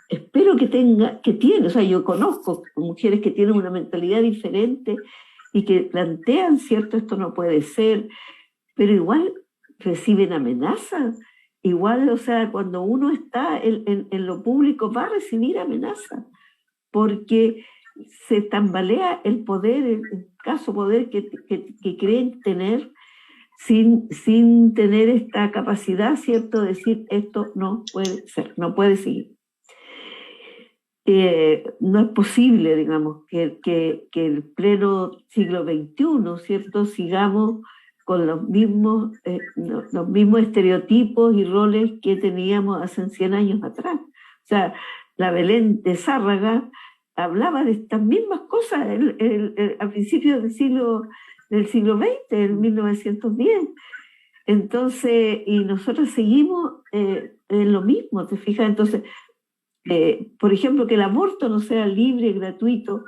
espero que tienen, o sea, yo conozco mujeres que tienen una mentalidad diferente y que plantean, cierto, esto no puede ser, pero igual reciben amenazas. Igual, o sea, cuando uno está en lo público va a recibir amenazas, porque se tambalea el poder, el escaso poder que creen tener, sin tener esta capacidad, ¿cierto?, de decir, esto no puede ser, no puede seguir. No es posible, digamos, que el pleno siglo XXI, ¿cierto?, sigamos con los mismos estereotipos y roles que teníamos hace 100 años atrás. O sea, la Belén de Zárraga hablaba de estas mismas cosas a principios del siglo XX, en 1910. Entonces, y nosotros seguimos en lo mismo, ¿te fijas? Entonces, por ejemplo, que el aborto no sea libre, gratuito,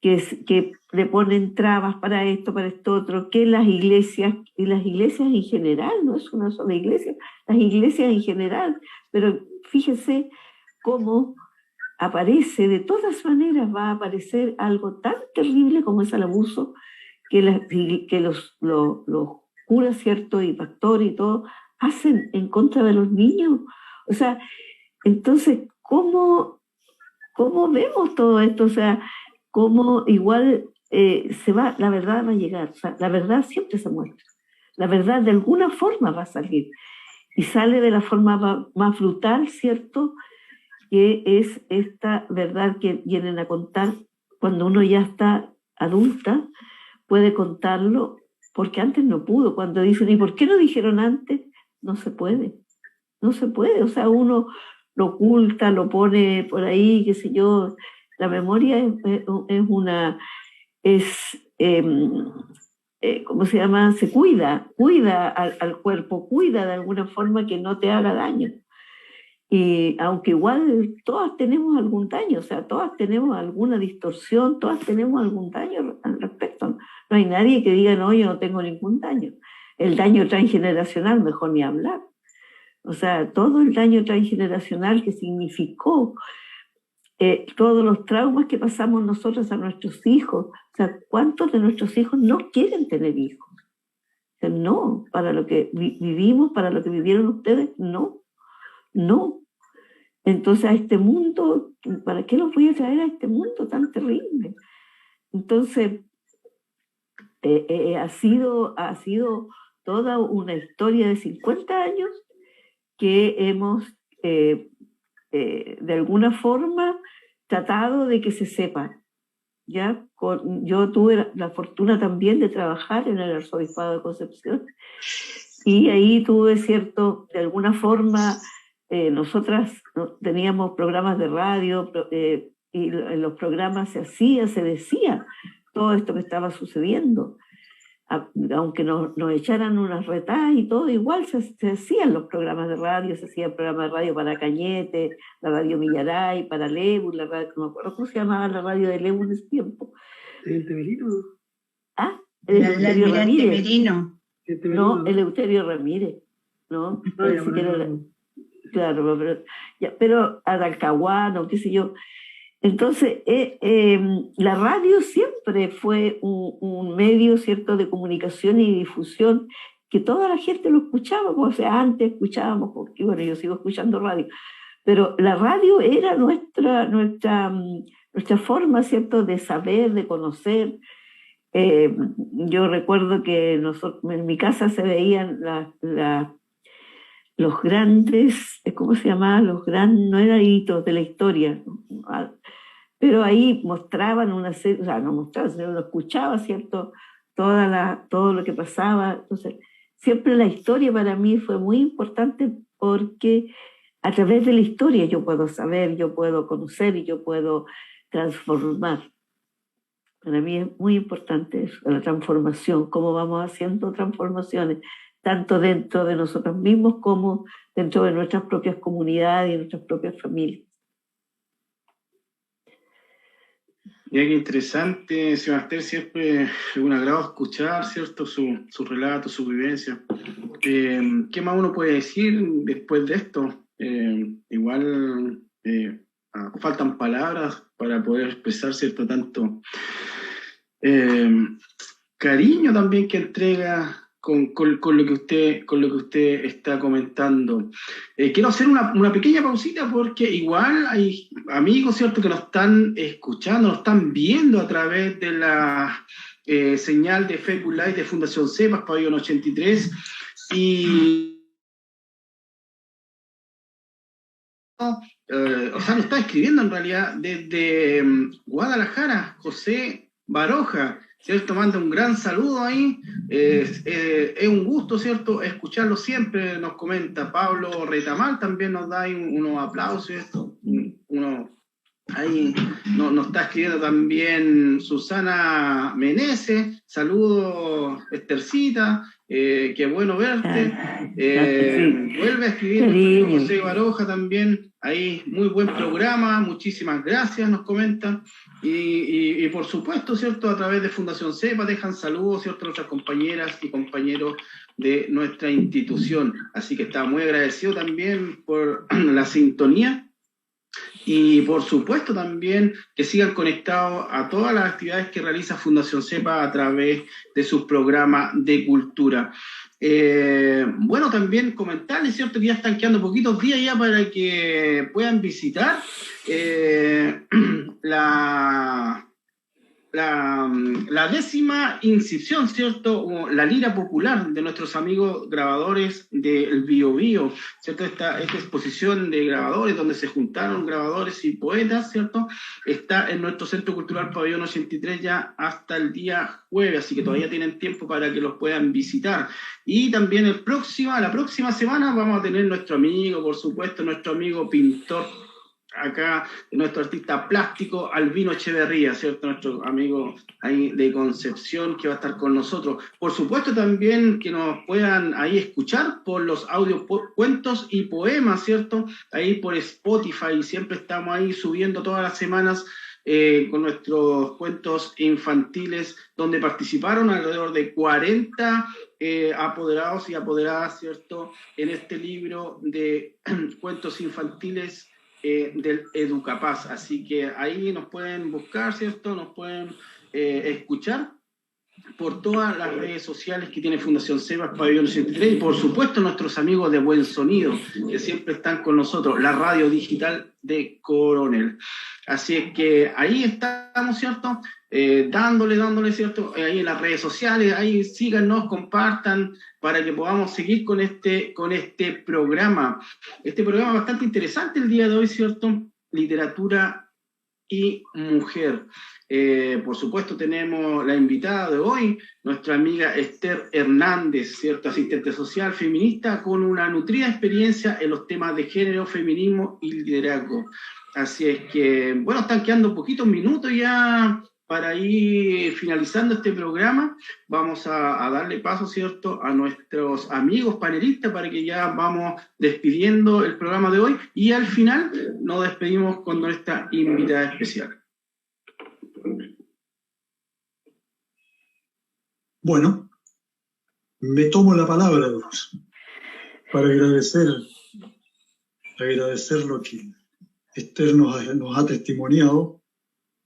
que le ponen trabas para esto otro, que las iglesias, y las iglesias en general, no es una sola iglesia, las iglesias en general, pero fíjese cómo aparece, de todas maneras va a aparecer algo tan terrible como es el abuso que los curas, ¿cierto?, y pastores y todo, hacen en contra de los niños. O sea, entonces, ¿cómo vemos todo esto? O sea, cómo igual la verdad va a llegar. O sea, la verdad siempre se muestra. La verdad de alguna forma va a salir. Y sale de la forma más brutal, ¿cierto?, que es esta verdad que vienen a contar cuando uno ya está adulta, puede contarlo, porque antes no pudo. Cuando dicen, ¿y por qué no dijeron antes? No se puede. No se puede. O sea, uno lo oculta, lo pone por ahí, qué sé yo, La memoria ¿cómo se llama? Se cuida al cuerpo, cuida de alguna forma que no te haga daño. Y aunque igual todas tenemos algún daño, o sea, todas tenemos alguna distorsión, todas tenemos algún daño al respecto. No hay nadie que diga, no, yo no tengo ningún daño. El daño transgeneracional, mejor ni hablar. O sea, todo el daño transgeneracional que significó todos los traumas que pasamos nosotros a nuestros hijos. O sea, ¿cuántos de nuestros hijos no quieren tener hijos? O sea, no, para lo que vivimos, para lo que vivieron ustedes, no. Entonces a este mundo, ¿para qué los voy a traer a este mundo tan terrible? Entonces, ha sido toda una historia de 50 años que hemos de alguna forma tratado de que se sepa. ¿Ya? Yo tuve la fortuna también de trabajar en el Arzobispado de Concepción y ahí tuve de alguna forma, nosotras teníamos programas de radio y en los programas se decía todo esto que estaba sucediendo. Aunque nos echaran unas retadas y todo, igual se hacían los programas de radio, se hacía el programa de radio para Cañete, la radio Millaray, para Lebu, la radio, no me acuerdo cómo se llamaba la radio de Lebu en ese tiempo. ¿Eleuterio? Ah, el Eleuterio Ramírez. No, Eleuterio Ramírez. No, claro, pero Aralcahuano, qué sé yo. Entonces, la radio siempre fue un medio, ¿cierto?, de comunicación y difusión que toda la gente lo escuchaba. O sea, antes escuchábamos, porque bueno, yo sigo escuchando radio, pero la radio era nuestra forma, ¿cierto?, de saber, de conocer. Yo recuerdo que en mi casa se veían los grandes, ¿cómo se llama? No eran hitos de la historia, pero ahí mostraban una serie, o sea, no mostraban, sino lo escuchaba, ¿cierto? Todo lo que pasaba. Entonces, siempre la historia para mí fue muy importante porque a través de la historia yo puedo saber, yo puedo conocer y yo puedo transformar. Para mí es muy importante eso, la transformación, cómo vamos haciendo transformaciones, tanto dentro de nosotros mismos como dentro de nuestras propias comunidades y nuestras propias familias. Ya que interesante, Sebastián, siempre es un agrado escuchar, ¿cierto?, su relato, su vivencia. ¿Qué más uno puede decir después de esto? Igual faltan palabras para poder expresar, ¿cierto?, tanto cariño también que entrega con lo que usted está comentando. Quiero hacer una pequeña pausita porque igual hay amigos, ¿cierto?, que nos están escuchando, nos están viendo a través de la señal de Facebook Live de Fundación CEPAS, Pabellón 83, y o sea, nos está escribiendo en realidad desde Guadalajara, José Baroja, ¿cierto? Manda un gran saludo ahí. Es un gusto, ¿cierto?, escucharlo siempre. Nos comenta Pablo Retamal, también nos da ahí unos aplausos, ¿cierto? Ahí nos está escribiendo también Susana Meneses. Saludos, Estercita. Qué bueno verte. Vuelve a escribir José Baroja también. Ahí, muy buen programa, muchísimas gracias, nos comentan. Y por supuesto, ¿cierto?, a través de Fundación CEPAS dejan saludos, ¿cierto?, a nuestras compañeras y compañeros de nuestra institución. Así que está muy agradecido también por la sintonía. Y por supuesto también que sigan conectados a todas las actividades que realiza Fundación CEPAS a través de sus programas de cultura. Bueno, también comentarles, ¿cierto?, que ya están quedando poquitos días ya para que puedan visitar la 10ª inscripción, ¿cierto?, o la lira popular de nuestros amigos grabadores del Biobío, ¿cierto? Esta exposición de grabadores donde se juntaron grabadores y poetas, ¿cierto?, está en nuestro Centro Cultural Pabellón 83 ya hasta el día jueves, así que todavía tienen tiempo para que los puedan visitar. Y también la próxima semana vamos a tener nuestro amigo, por supuesto, nuestro amigo pintor acá nuestro artista plástico Albino Echeverría, ¿cierto? Nuestro amigo ahí de Concepción que va a estar con nosotros. Por supuesto también que nos puedan ahí escuchar por los audios, cuentos y poemas, ¿cierto? Ahí por Spotify, siempre estamos ahí subiendo todas las semanas con nuestros cuentos infantiles, donde participaron alrededor de 40 apoderados y apoderadas, ¿cierto? En este libro de cuentos infantiles del Educapaz. Así que ahí nos pueden buscar, ¿cierto? Nos pueden escuchar por todas las redes sociales que tiene Fundación Cepas, Pabellón 83, y por supuesto nuestros amigos de Buen Sonido, que siempre están con nosotros, la radio digital de Coronel. Así es que ahí estamos, ¿cierto? Dándole, ¿cierto? Ahí en las redes sociales, ahí síganos, compartan, para que podamos seguir con este programa. Este programa bastante interesante el día de hoy, ¿cierto? Literatura y mujer. Por supuesto tenemos la invitada de hoy, nuestra amiga Esther Hernández, ¿cierto? Asistente social feminista con una nutrida experiencia en los temas de género, feminismo y liderazgo. Así es que, bueno, están quedando poquitos minutos ya para ir finalizando este programa. Vamos a darle paso, ¿cierto?, a nuestros amigos panelistas para que ya vamos despidiendo el programa de hoy, y al final nos despedimos con nuestra invitada especial. Bueno, me tomo la palabra, Luz, para agradecer lo que Esther nos ha testimoniado,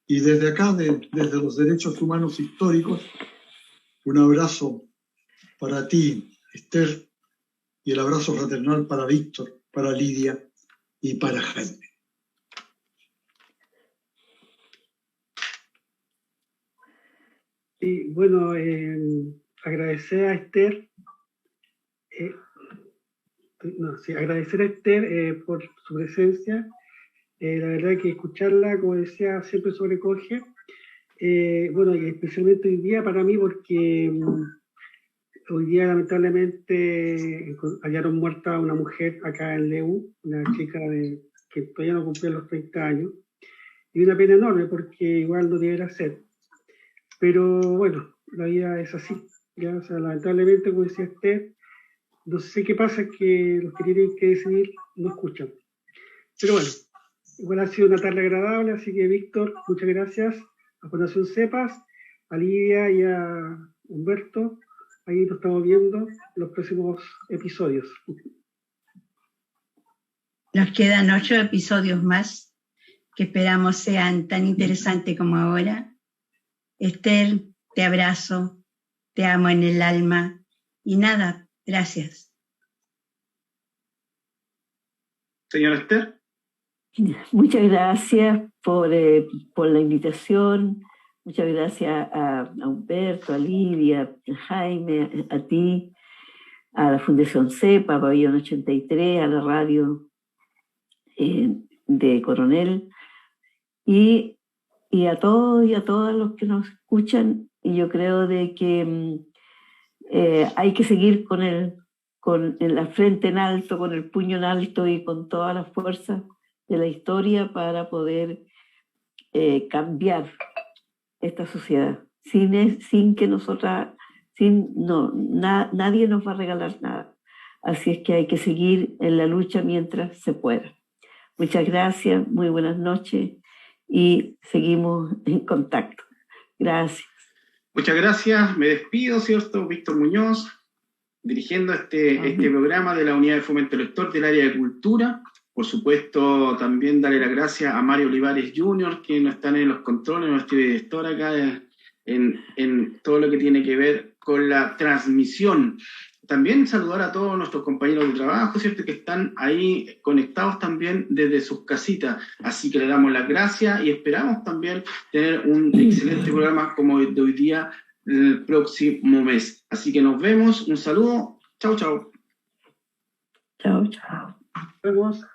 y desde acá, desde los derechos humanos históricos, un abrazo para ti, Esther, y el abrazo fraternal para Víctor, para Lidia y para Jaime. Y bueno, agradecer a Esther, agradecer a Esther por su presencia. La verdad que escucharla, como decía, siempre sobrecoge. Bueno, y especialmente hoy día para mí, porque hoy día lamentablemente hallaron muerta a una mujer acá en Leu, una chica que todavía no cumplió los 30 años. Y una pena enorme, porque igual no debiera ser. Pero bueno, la vida es así. ¿Ya? O sea, lamentablemente, como decía Esther, no sé qué pasa, que los que tienen que decidir no escuchan. Pero bueno, igual ha sido una tarde agradable, así que Víctor, muchas gracias a Fundación Cepas, a Lidia y a Humberto. Ahí nos estamos viendo en los próximos episodios. Nos quedan 8 episodios más que esperamos sean tan interesantes como ahora. Esther, te abrazo, te amo en el alma y nada, gracias. Señora Esther. Muchas gracias por la invitación, muchas gracias a Humberto, a Lidia, a Jaime, a ti, a la Fundación CEPA, Pabellón 83, a la radio de Coronel, y a todos y a todas los que nos escuchan. Y yo creo de que hay que seguir con la frente en alto, con el puño en alto y con todas las fuerzas de la historia para poder cambiar esta sociedad. Sin que nosotras, nadie nos va a regalar nada. Así es que hay que seguir en la lucha mientras se pueda. Muchas gracias, muy buenas noches y seguimos en contacto. Gracias. Muchas gracias, me despido, ¿cierto? Víctor Muñoz, dirigiendo este programa de la Unidad de Fomento Lector del área de Cultura. Por supuesto, también darle las gracias a Mario Olivares Jr., que no están en los controles, nuestro director acá en todo lo que tiene que ver con la transmisión. También saludar a todos nuestros compañeros de trabajo, ¿cierto?, que están ahí conectados también desde sus casitas. Así que le damos las gracias y esperamos también tener un excelente programa como el de hoy día el próximo mes. Así que nos vemos, un saludo, chao, chao. Chao, chao. Nos vemos.